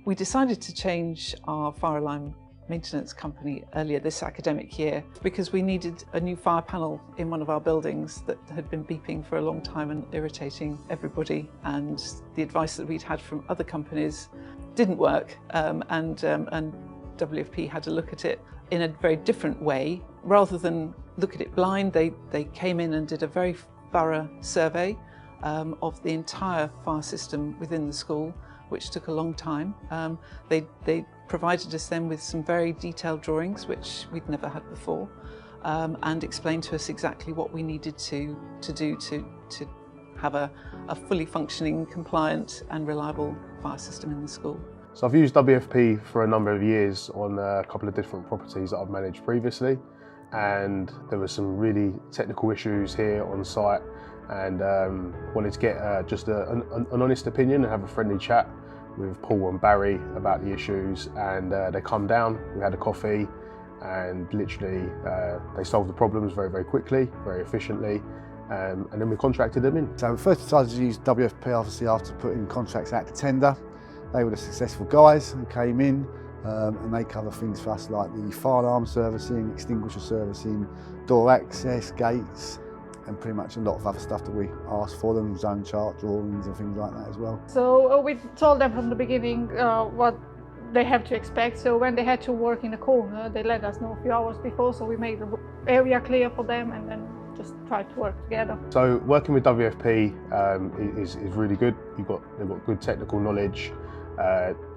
We decided to change our fire alarm maintenance company earlier this academic year because we needed a new fire panel in one of our buildings that had been beeping for a long time and irritating everybody, and the advice that we'd had from other companies didn't work, and WFP had to look at it in a very different way. Rather than look at it blind, they came in and did a very thorough survey of the entire fire system within the school, which took a long time. They provided us then with some very detailed drawings, which we'd never had before, and explained to us exactly what we needed to do to have a fully functioning, compliant and reliable fire system in the school. So I've used WFP for a number of years on a couple of different properties that I've managed previously, and there were some really technical issues here on site, and wanted to get just an honest opinion and have a friendly chat with Paul and Barry about the issues, and they come down, we had a coffee, and literally they solved the problems very, very quickly, very efficiently, and then we contracted them in. So we first decided to use WFP obviously after putting contracts out to tender. They were the successful guys who came in, and they cover things for us like the fire alarm servicing, extinguisher servicing, door access, gates, and pretty much a lot of other stuff that we asked for them, zone chart drawings and things like that as well. So we told them from the beginning what they have to expect. So when they had to work in a corner, they let us know a few hours before, so we made the area clear for them and then just tried to work together. So working with WFP is really good. They've got good technical knowledge.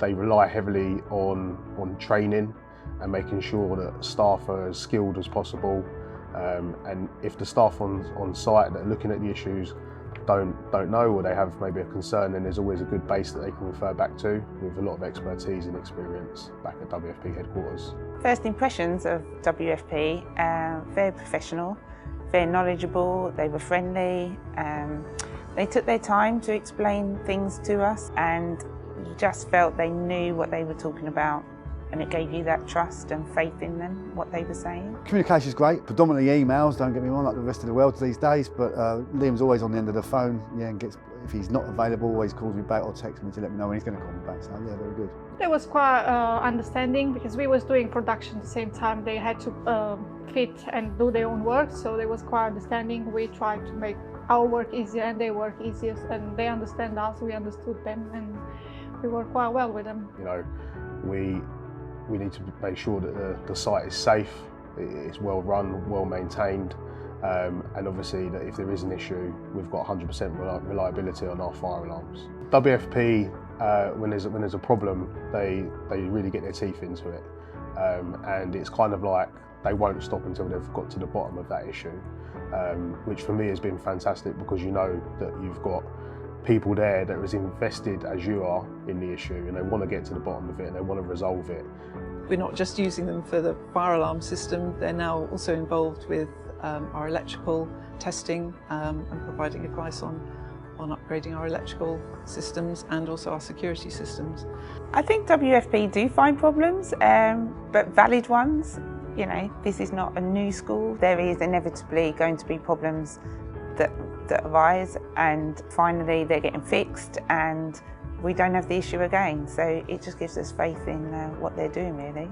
They rely heavily on training and making sure that staff are as skilled as possible. And if the staff on site that are looking at the issues don't know, or they have maybe a concern, then there's always a good base that they can refer back to with a lot of expertise and experience back at WFP headquarters. First impressions of WFP, very professional, very knowledgeable, they were friendly, they took their time to explain things to us, and you just felt they knew what they were talking about. And it gave you that trust and faith in them, what they were saying. Communication is great, predominantly emails, don't get me wrong, like the rest of the world these days, but Liam's always on the end of the phone, yeah, and if he's not available, always calls me back or texts me to let me know when he's going to call me back, so yeah, very good. They was quite understanding because we was doing production at the same time. They had to fit and do their own work, so they was quite understanding. We tried to make our work easier and their work easier, and they understand us, we understood them, and we work quite well with them. You know, we need to make sure that the site is safe, it's well run, well maintained, and obviously that if there is an issue, we've got 100% reliability on our fire alarms. WFP, when there's a problem, they really get their teeth into it, and it's kind of like they won't stop until they've got to the bottom of that issue, which for me has been fantastic, because you know that you've got people there that are as invested as you are in the issue, and they want to get to the bottom of it and they want to resolve it. We're not just using them for the fire alarm system, they're now also involved with our electrical testing and providing advice on upgrading our electrical systems and also our security systems. I think WFP do find problems, but valid ones. You know, this is not a new school. There is inevitably going to be problems that arise, and finally they're getting fixed and we don't have the issue again. So it just gives us faith in what they're doing, really.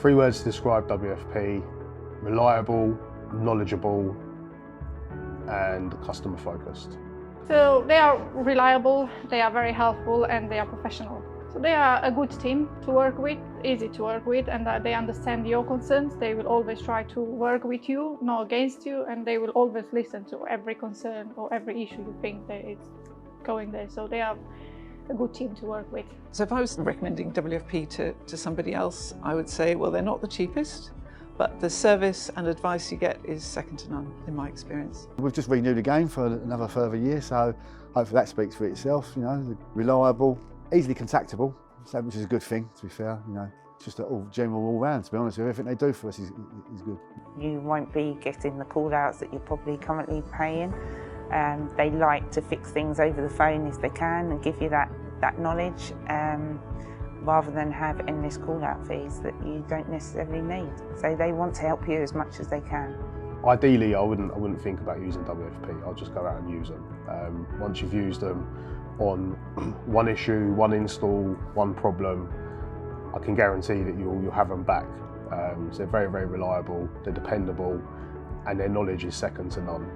3 words to describe WFP: reliable, knowledgeable and customer focused. So they are reliable, they are very helpful, and they are professional. So they are a good team to work with, easy to work with, and they understand your concerns. They will always try to work with you, not against you, and they will always listen to every concern or every issue you think that is going there. So they are a good team to work with. So if I was recommending WFP to somebody else, I would say, well, they're not the cheapest, but the service and advice you get is second to none, in my experience. We've just renewed again for another further year, so hopefully that speaks for itself. You know, reliable, easily contactable, so which is a good thing, to be fair. You know, just a general all round, to be honest with you. Everything they do for us is good. You won't be getting the call outs that you're probably currently paying. They like to fix things over the phone if they can and give you that knowledge, rather than have endless call-out fees that you don't necessarily need. So they want to help you as much as they can. Ideally, I wouldn't think about using WFP. I'll just go out and use them. Once you've used them, on one issue, one install, one problem, I can guarantee that you'll have them back. So they're very, very reliable, they're dependable, and their knowledge is second to none.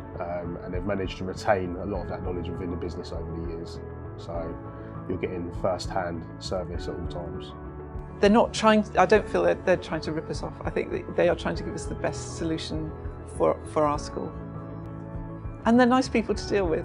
And they've managed to retain a lot of that knowledge within the business over the years. So you're getting first-hand service at all times. They're not trying, I don't feel that they're trying to rip us off. I think that they are trying to give us the best solution for our school. And they're nice people to deal with.